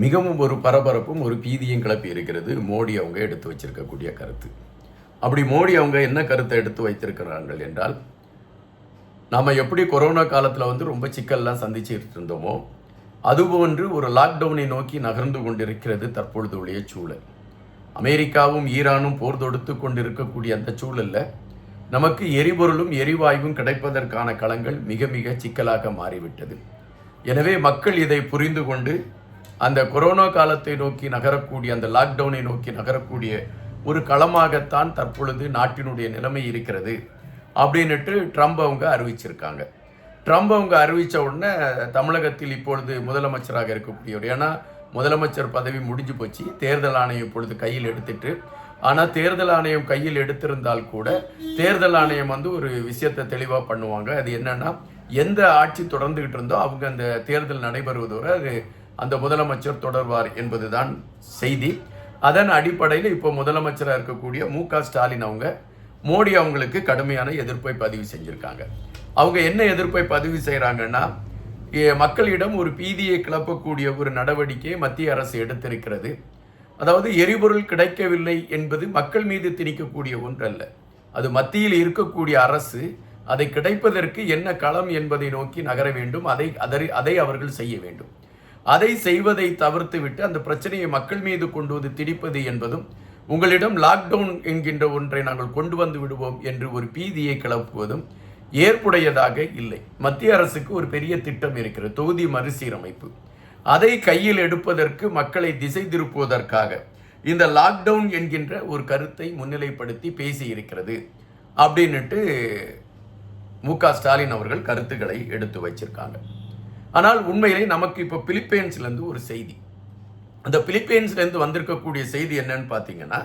மிகவும் ஒரு பரபரப்பும் ஒரு பீதியும் கிளப்பி இருக்கிறது மோடி அவங்க எடுத்து வச்சிருக்கக்கூடிய கருத்து. அப்படி மோடி அவங்க என்ன கருத்தை எடுத்து வைத்திருக்கிறார்கள் என்றால், நாம் எப்படி கொரோனா காலத்தில் ரொம்ப சிக்கல்லாம் சந்திச்சுட்டு இருந்தோமோ அதுபோன்று ஒரு லாக்டவுனை நோக்கி நகர்ந்து கொண்டிருக்கிறது தற்பொழுது உள்ள சூழல். அமெரிக்காவும் ஈரானும் போர் தொடுத்து கொண்டிருக்கக்கூடிய அந்த சூழலில் நமக்கு எரிபொருளும் எரிவாயுவும் கிடைப்பதற்கான களங்கள் மிக மிக சிக்கலாக மாறிவிட்டது. எனவே மக்கள் இதை புரிந்து கொண்டு அந்த கொரோனா காலத்தை நோக்கி நகரக்கூடிய அந்த லாக்டவுனை நோக்கி நகரக்கூடிய ஒரு களமாகத்தான் தற்பொழுது நாட்டினுடைய நிலைமை இருக்கிறது அப்படின்னுட்டு ட்ரம்ப் அவங்க அறிவிச்சிருக்காங்க. ட்ரம்ப் அவங்க அறிவித்த உடனே தமிழகத்தில் இப்பொழுது முதலமைச்சராக இருக்கக்கூடியவர், ஏன்னா முதலமைச்சர் பதவி முடிஞ்சு போச்சு, தேர்தல் ஆணையம் இப்பொழுது கையில் எடுத்துட்டு, ஆனால் தேர்தல் ஆணையம் கையில் எடுத்திருந்தால் கூட தேர்தல் ஆணையம் ஒரு விஷயத்தை தெளிவாக பண்ணுவாங்க. அது என்னன்னா, எந்த ஆட்சி தொடர்ந்துகிட்டு இருந்தோ அவங்க அந்த தேர்தல் நடைபெறுவதோடு அது அந்த முதலமைச்சர் தொடர்வார் என்பதுதான் செய்தி. அதன் அடிப்படையில் இப்போ முதலமைச்சராக இருக்கக்கூடிய மு.க. ஸ்டாலின் அவங்க மோடி அவங்களுக்கு கடுமையான எதிர்ப்பை பதிவு செஞ்சுருக்காங்க. அவங்க என்ன எதிர்ப்பை பதிவு செய்கிறாங்கன்னா, மக்களிடம் ஒரு பீதியை கிளப்பக்கூடிய ஒரு நடவடிக்கையை மத்திய அரசு எடுத்திருக்கிறது. அதாவது எரிபொருள் கிடைக்கவில்லை என்பது மக்கள் மீது திணிக்கக்கூடிய ஒன்றல்ல, அது மத்தியில் இருக்கக்கூடிய அரசு அதை கிடைப்பதற்கு என்ன களம் என்பதை நோக்கி நகர வேண்டும். அதை அவர்கள் செய்ய வேண்டும். அதை செய்வதை தவிர்த்து விட்டு அந்த பிரச்சனையை மக்கள் மீது கொண்டு வந்து திணிப்பது என்பதும், உங்களிடம் லாக்டவுன் என்கின்ற ஒன்றை நாங்கள் கொண்டு வந்து விடுவோம் என்று ஒரு பீதியை கிளப்புவதும் ஏற்புடையதாக இல்லை. மத்திய அரசுக்கு ஒரு பெரிய திட்டம் இருக்கிறது, தொகுதி மறுசீரமைப்பு. அதை கையில் எடுப்பதற்கு, மக்களை திசை திருப்புவதற்காக இந்த லாக்டவுன் என்கின்ற ஒரு கருத்தை முன்னிலைப்படுத்தி பேசி இருக்கிறது அப்படின்னுட்டு மு.க. ஸ்டாலின் அவர்கள் கருத்துக்களை எடுத்து வச்சிருக்காங்க. ஆனால் உண்மையிலே நமக்கு இப்போ பிலிப்பைன்ஸ்லேருந்து ஒரு செய்தி, அந்த பிலிப்பைன்ஸ்லேருந்து வந்திருக்கக்கூடிய செய்தி என்னன்னு பார்த்தீங்கன்னா,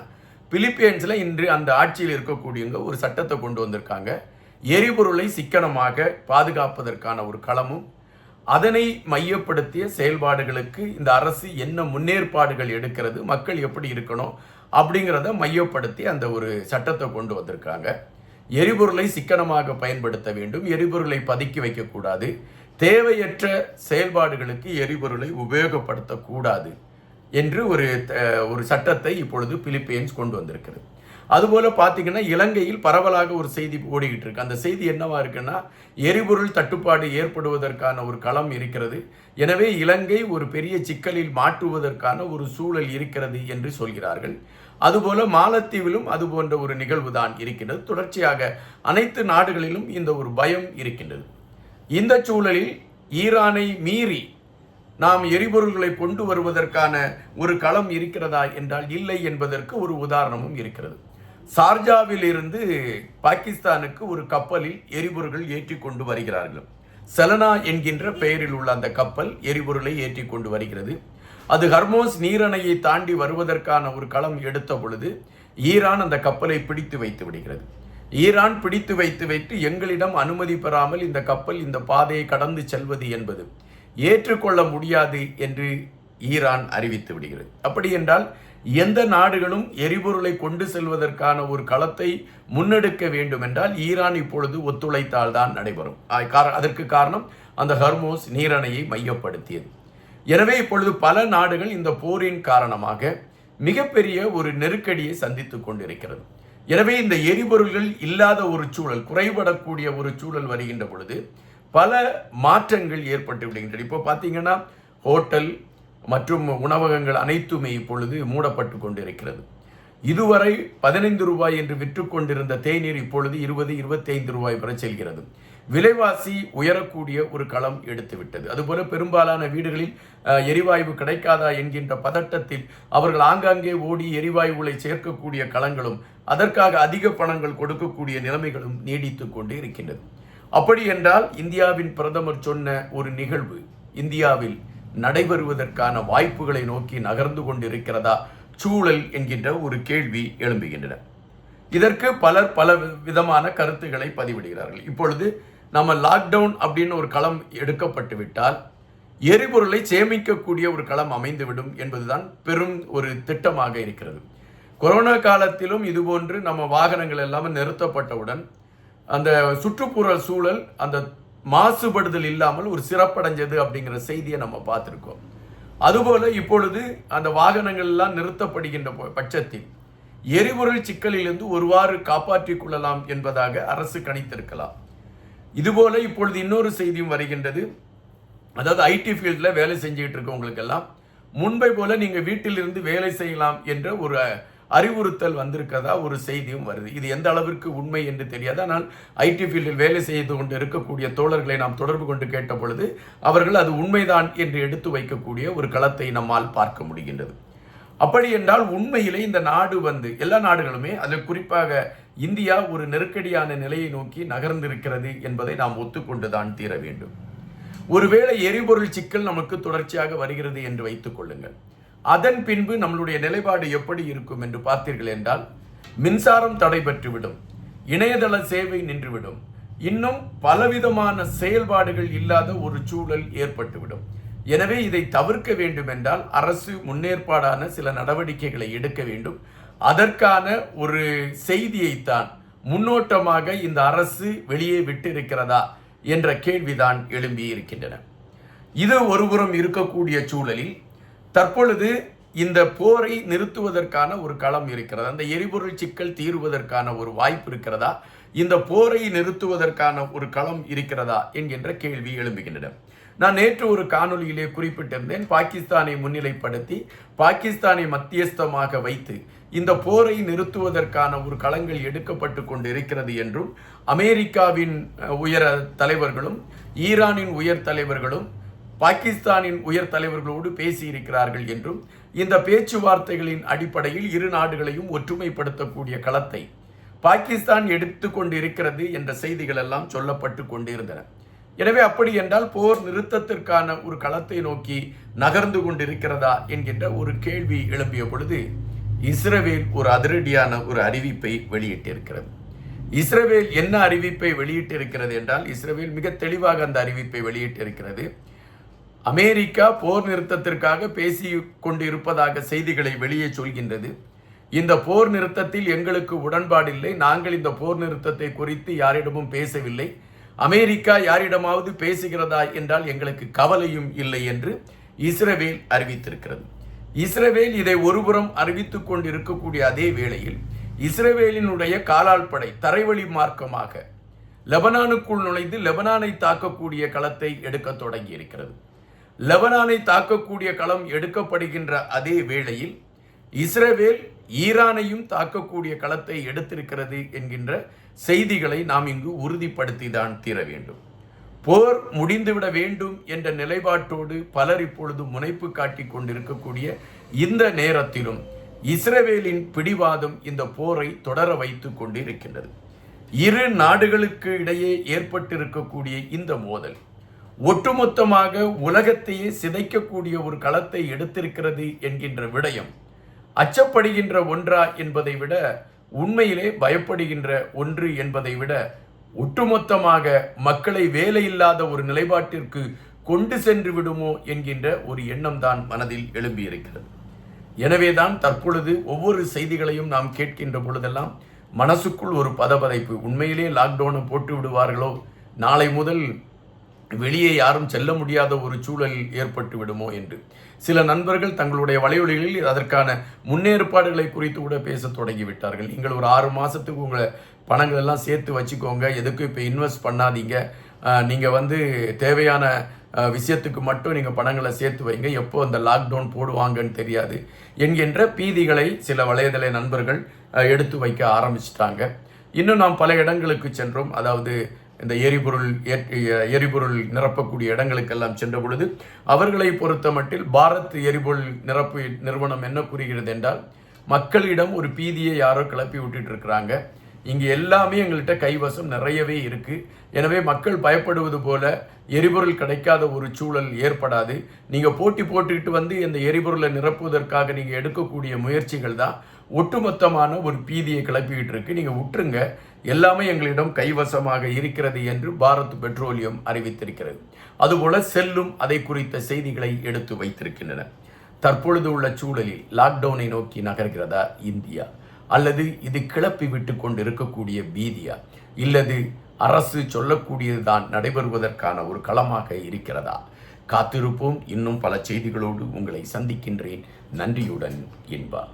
பிலிப்பைன்ஸில் இன்று அந்த ஆட்சியில் இருக்கக்கூடியவங்க ஒரு சட்டத்தை கொண்டு வந்திருக்காங்க. எரிபொருளை சிக்கனமாக பாதுகாப்பதற்கான ஒரு களமும், அதனை மையப்படுத்திய செயல்பாடுகளுக்கு இந்த அரசு என்ன முன்னேற்பாடுகள் எடுக்கிறது, மக்கள் எப்படி இருக்கணும் அப்படிங்கிறத மையப்படுத்தி அந்த ஒரு சட்டத்தை கொண்டு வந்திருக்காங்க. எரிபொருளை சிக்கனமாக பயன்படுத்த வேண்டும், எரிபொருளை பதுக்கி வைக்கக்கூடாது, தேவையற்ற செயல்பாடுகளுக்கு எரிபொருளை உபயோகப்படுத்தக்கூடாது என்று ஒரு சட்டத்தை இப்பொழுது பிலிப்பைன்ஸ் கொண்டு வந்திருக்கிறது. அதுபோல் பார்த்தீங்கன்னா, இலங்கையில் பரவலாக ஒரு செய்தி ஓடிக்கிட்டு இருக்கு. அந்த செய்தி என்னவா இருக்குன்னா, எரிபொருள் தட்டுப்பாடு ஏற்படுவதற்கான ஒரு களம் இருக்கிறது, எனவே இலங்கை ஒரு பெரிய சிக்கலில் மாற்றுவதற்கான ஒரு சூழல் இருக்கிறது என்று சொல்கிறார்கள். அதுபோல மாலத்தீவிலும் அது போன்ற ஒரு நிகழ்வு தான் இருக்கின்றது. தொடர்ச்சியாக அனைத்து நாடுகளிலும் இந்த ஒரு பயம் இருக்கின்றது. இந்த சூழலில் ஈரானை மீறி நாம் எரிபொருள்களை கொண்டு வருவதற்கான ஒரு களம் இருக்கிறதா என்றால் இல்லை என்பதற்கு ஒரு உதாரணமும் இருக்கிறது. சார்ஜாவில் இருந்து பாகிஸ்தானுக்கு ஒரு கப்பலில் எரிபொருள்கள் ஏற்றி கொண்டு வருகிறார்கள். செலனா என்கின்ற பெயரில் உள்ள அந்த கப்பல் எரிபொருளை ஏற்றி கொண்டு வருகிறது. அது ஹர்மோஸ் நீரணையை தாண்டி வருவதற்கான ஒரு களம் எடுத்த பொழுது ஈரான் அந்த கப்பலை பிடித்து வைத்து விடுகிறது. ஈரான் பிடித்து வைத்து எங்களிடம் அனுமதி பெறாமல் இந்த கப்பல் இந்த பாதையை கடந்து செல்வது என்பது ஏற்றுக்கொள்ள முடியாது என்று ஈரான் அறிவித்து விடுகிறது. அப்படி என்றால் எந்த நாடுகளும் எரிபொருளை கொண்டு செல்வதற்கான ஒரு களத்தை முன்னெடுக்க வேண்டும் என்றால் ஈரான் இப்பொழுது ஒத்துழைத்தால் தான் நடைபெறும். அதற்கு காரணம் அந்த ஹர்மோஸ் நீரணையை மையப்படுத்தியது. எனவே இப்பொழுது பல நாடுகள் இந்த போரின் காரணமாக மிகப்பெரிய ஒரு நெருக்கடியை சந்தித்து கொண்டிருக்கிறது. எனவே இந்த எரிபொருள்கள் இல்லாத ஒரு சூழல், குறைபடக்கூடிய ஒரு சூழல் வருகின்ற பொழுது பல மாற்றங்கள் ஏற்பட்டு விடுகின்றன. இப்போ பார்த்தீங்கன்னா, ஹோட்டல் மற்றும் உணவகங்கள் அனைத்துமே இப்பொழுது மூடப்பட்டு கொண்டிருக்கிறது. இதுவரை 15 ரூபாய் என்று விற்று கொண்டிருந்த தேநீர் இப்பொழுது 20-25 ரூபாய் வரை செல்கிறது. விலைவாசி உயரக்கூடிய ஒரு களம் எடுத்துவிட்டது. அதுபோல பெரும்பாலான வீடுகளில் எரிவாயு கிடைக்காதா என்கின்ற பதட்டத்தில் அவர்கள் ஆங்காங்கே ஓடி எரிவாயுகளை சேர்க்கக்கூடிய களங்களும், அதற்காக அதிக பணங்கள் கொடுக்கக்கூடிய நிலைமைகளும் நீடித்து கொண்டே இருக்கின்றது. அப்படி என்றால் இந்தியாவின் பிரதமர் சொன்ன ஒரு நிகழ்வு இந்தியாவில் நடைபெறுவதற்கான வாய்ப்புகளை நோக்கி நகர்ந்து கொண்டிருக்கிறதா சூழல் என்கின்ற ஒரு கேள்வி எழும்புகின்றன. இதற்கு பலர் பல விதமான கருத்துக்களை பதிவிடுகிறார்கள். இப்பொழுது நம்ம லாக்டவுன் அப்படின்னு ஒரு களம் எடுக்கப்பட்டு விட்டால் எரிபொருளை சேமிக்கக்கூடிய ஒரு களம் அமைந்துவிடும் என்பதுதான் பெரும் ஒரு திட்டமாக இருக்கிறது. கொரோனா காலத்திலும் இதுபோன்று நம்ம வாகனங்கள் எல்லாமே நிறுத்தப்பட்டவுடன் அந்த சுற்றுப்புற சூழல் அந்த மாசுபடுதல் இல்லாமல் ஒரு சிறப்படைஞ்சது அப்படிங்கிற செய்தியை நம்ம பார்த்துருக்கோம். அதுபோல இப்பொழுது அந்த வாகனங்கள் எல்லாம் நிறுத்தப்படுகின்ற பட்சத்தில் எரிபொருள் சிக்கலிலிருந்து ஒருவாறு காப்பாற்றிக் கொள்ளலாம் என்பதாக அரசு கணித்திருக்கலாம். இதுபோல இப்பொழுது இன்னொரு செய்தியும் வருகின்றது. அதாவது ஐடி ஃபீல்டில் வேலை செஞ்சுக்கிட்டு இருக்கவங்களுக்கெல்லாம் முன்பை போல நீங்கள் வீட்டிலிருந்து வேலை செய்யலாம் என்ற ஒரு அறிவுறுத்தல் வந்திருக்கதா ஒரு செய்தியும் வருது. இது எந்த அளவிற்கு உண்மை என்று தெரியாது. ஆனால் ஐடி ஃபீல்டில் வேலை செய்து கொண்டு இருக்கக்கூடிய தோழர்களை நாம் தொடர்பு கொண்டு கேட்ட பொழுது அவர்கள் அது உண்மைதான் என்று எடுத்து வைக்கக்கூடிய ஒரு களத்தை நம்மால் பார்க்க முடிகின்றது. அப்படி என்றால் உண்மையிலே இந்த நாடு எல்லா நாடுகளுமே அதில் குறிப்பாக இந்தியா ஒரு நெருக்கடியான நிலையை நோக்கி நகர்ந்திருக்கிறது என்பதை நாம் ஒத்துக்கொண்டுதான் தீர வேண்டும். ஒருவேளை எரிபொருள் சிக்கல் நமக்கு தொடர்ச்சியாக வருகிறது என்று வைத்துக் கொள்ளுங்கள். அதன் பின்பு நம்மளுடைய நிலைப்பாடு எப்படி இருக்கும் என்று பார்த்தீர்கள் என்றால், மின்சாரம் தடைபட்டுவிடும், இணையதள சேவை நின்றுவிடும், இன்னும் பலவிதமான செயல்பாடுகள் இல்லாத ஒரு சூழல் ஏற்பட்டுவிடும். எனவே இதை தவிர்க்க வேண்டும் என்றால் அரசு முன்னேற்பாடான சில நடவடிக்கைகளை எடுக்க வேண்டும். அதற்கான ஒரு செய்தியைத்தான் முன்னோட்டமாக இந்த அரசு வெளியே விட்டிருக்கிறதா என்ற கேள்விதான் எழும்பி இருக்கின்றன. இது ஒருபுறம் இருக்கக்கூடிய சூழலில் தற்பொழுது இந்த போரை நிறுத்துவதற்கான ஒரு களம் இருக்கிறதா, அந்த எரிபொருள் சிக்கல் தீர்வதற்கான ஒரு வாய்ப்பு இருக்கிறதா, இந்த போரை நிறுத்துவதற்கான ஒரு களம் இருக்கிறதா என்கின்ற கேள்வி எழும்புகின்றன. நான் நேற்று ஒரு காணொலியிலே குறிப்பிட்டிருந்தேன், பாகிஸ்தானை முன்னிலைப்படுத்தி பாகிஸ்தானை மத்தியஸ்தமாக வைத்து இந்த போரை நிறுத்துவதற்கான ஒரு களங்கள் எடுக்கப்பட்டு கொண்டு இருக்கிறது என்றும், அமெரிக்காவின் உயர் தலைவர்களும் ஈரானின் உயர் தலைவர்களும் பாகிஸ்தானின் உயர் தலைவர்களோடு பேசியிருக்கிறார்கள் என்றும், இந்த பேச்சுவார்த்தைகளின் அடிப்படையில் இரு நாடுகளையும் ஒற்றுமைப்படுத்தக்கூடிய களத்தை பாகிஸ்தான் எடுத்துக்கொண்டு இருக்கிறது என்ற செய்திகள் எல்லாம் சொல்லப்பட்டு கொண்டிருந்தன. எனவே அப்படி என்றால் போர் நிறுத்தத்திற்கான ஒரு களத்தை நோக்கி நகர்ந்து கொண்டிருக்கிறதா என்கின்ற ஒரு கேள்வி எழும்பிய பொழுது இஸ்ரேல் ஒரு அதிரடியான ஒரு அறிவிப்பை வெளியிட்டிருக்கிறது. இஸ்ரேல் என்ன அறிவிப்பை வெளியிட்டிருக்கிறது என்றால், இஸ்ரேல் மிக தெளிவாக அந்த அறிவிப்பை வெளியிட்டிருக்கிறது. அமெரிக்கா போர் நிறுத்தத்திற்காக பேசி கொண்டு இருப்பதாக செய்திகளை வெளியே சொல்கின்றது. இந்த போர் நிறுத்தத்தில் எங்களுக்கு உடன்பாடில்லை, நாங்கள் இந்த போர் நிறுத்தத்தை குறித்து யாரிடமும் பேசவில்லை, அமெரிக்கா யாரிடமாவது பேசுகிறதா என்றால் எங்களுக்கு கவலையும் இல்லை என்று இஸ்ரேல் அறிவித்திருக்கிறது. இஸ்ரேல் இதை ஒருபுறம் அறிவித்துக் கொண்டு இருக்கக்கூடிய அதே வேளையில் இஸ்ரேலினுடைய காலால் படை தரைவழி மார்க்கமாக லெபனானுக்குள் நுழைந்து லெபனானை தாக்கக்கூடிய களத்தை எடுக்க தொடங்கி இருக்கிறது. லெபனானை தாக்கக்கூடிய களம் எடுக்கப்படுகின்ற அதே வேளையில் இஸ்ரேல் ஈரானையும் தாக்கக்கூடிய களத்தை எடுத்திருக்கிறது என்கின்ற செய்திகளை நாம் இங்கு உறுதிப்படுத்தி தான் தீர வேண்டும். போர் முடிந்துவிட வேண்டும் என்ற நிலைப்பாட்டோடு பலர் இப்பொழுது முனைப்பு காட்டிக் கொண்டிருக்கக்கூடிய இந்த நேரத்திலும் இஸ்ரேலின் பிடிவாதம் இந்த போரை தொடர வைத்துக் கொண்டிருக்கின்றது. இரு நாடுகளுக்கு இடையே ஏற்பட்டிருக்கக்கூடிய இந்த மோதல் ஒட்டுமொத்தமாக உலகத்தையே சிதைக்கக்கூடிய ஒரு களத்தை எடுத்திருக்கிறது என்கின்ற விடயம் அச்சப்படுகின்ற ஒன்றா என்பதை விட, உண்மையிலே பயப்படுகின்ற ஒன்று என்பதை விட, ஒட்டுமொத்தமாக மக்களை வேலையில்லாத ஒரு நிலைப்பாட்டிற்கு கொண்டு சென்று விடுமோ என்கின்ற ஒரு எண்ணம் தான் மனதில் எழும்பியிருக்கிறது. எனவேதான் தற்பொழுது ஒவ்வொரு செய்திகளையும் நாம் கேட்கின்ற பொழுதெல்லாம் மனசுக்குள் ஒரு பதபதைப்பு, உண்மையிலே லாக்டவுனை போட்டு விடுவார்களோ, நாளை முதல் வெளியே யாரும் செல்ல முடியாத ஒரு சூழல் ஏற்பட்டு விடுமோ என்று சில நண்பர்கள் தங்களுடைய வலையொலிகளில் அதற்கான முன்னேற்பாடுகளை குறித்து கூட பேச தொடங்கிவிட்டார்கள். நீங்கள் ஒரு 6 மாதத்துக்கு உங்களை பணங்கள் எல்லாம் சேர்த்து வச்சுக்கோங்க, எதுக்கும் இப்போ இன்வெஸ்ட் பண்ணாதீங்க, நீங்கள் தேவையான விஷயத்துக்கு மட்டும் நீங்கள் பணங்களை சேர்த்து வைங்க, எப்போ அந்த லாக்டவுன் போடுவாங்கன்னு தெரியாது என்கின்ற பீதிகளை சில வலைதள நண்பர்கள் எடுத்து வைக்க ஆரம்பிச்சிட்டாங்க. இன்னும் நாம் பல இடங்களுக்கு சென்றோம். அதாவது இந்த எரிபொருள் நிரப்பக்கூடிய இடங்களுக்கெல்லாம் சென்ற பொழுது அவர்களை பொறுத்த மட்டில் பாரத் எரிபொருள் நிரப்பு நிறுவனம் என்ன கூறுகிறது என்றால், மக்களிடம் ஒரு பீதியை யாரோ கிளப்பி விட்டுட்டு இருக்கிறாங்க, இங்கே எல்லாமே எங்கள்கிட்ட கைவசம் நிறையவே இருக்கு, எனவே மக்கள் பயப்படுவது போல எரிபொருள் கிடைக்காத ஒரு சூழல் ஏற்படாது, நீங்கள் போட்டி போட்டுக்கிட்டு இந்த எரிபொருளை நிரப்புவதற்காக நீங்கள் எடுக்கக்கூடிய முயற்சிகள் தான் ஒட்டுமொத்தமான ஒரு பீதியை கிளப்பிக்கிட்டு இருக்கு, நீங்கள் விட்டுருங்க, எல்லாமே எங்களிடம் கைவசமாக இருக்கிறது என்று பாரத் பெட்ரோலியம் அறிவித்திருக்கிறது. அதுபோல செல்லும் அதை குறித்த செய்திகளை எடுத்து வைத்திருக்கின்றன. தற்பொழுது உள்ள சூழலில் லாக்டவுனை நோக்கி நகர்கிறதா இந்தியா, அல்லது இது கிளப்பி விட்டு கொண்டு இருக்கக்கூடிய பீதியா, இல்லது அரசு சொல்லக்கூடியதுதான் நடைபெறுவதற்கான ஒரு களமாக இருக்கிறதா? காத்திருப்போம். இன்னும் பல செய்திகளோடு உங்களை சந்திக்கின்றேன். நன்றியுடன் இன்பா.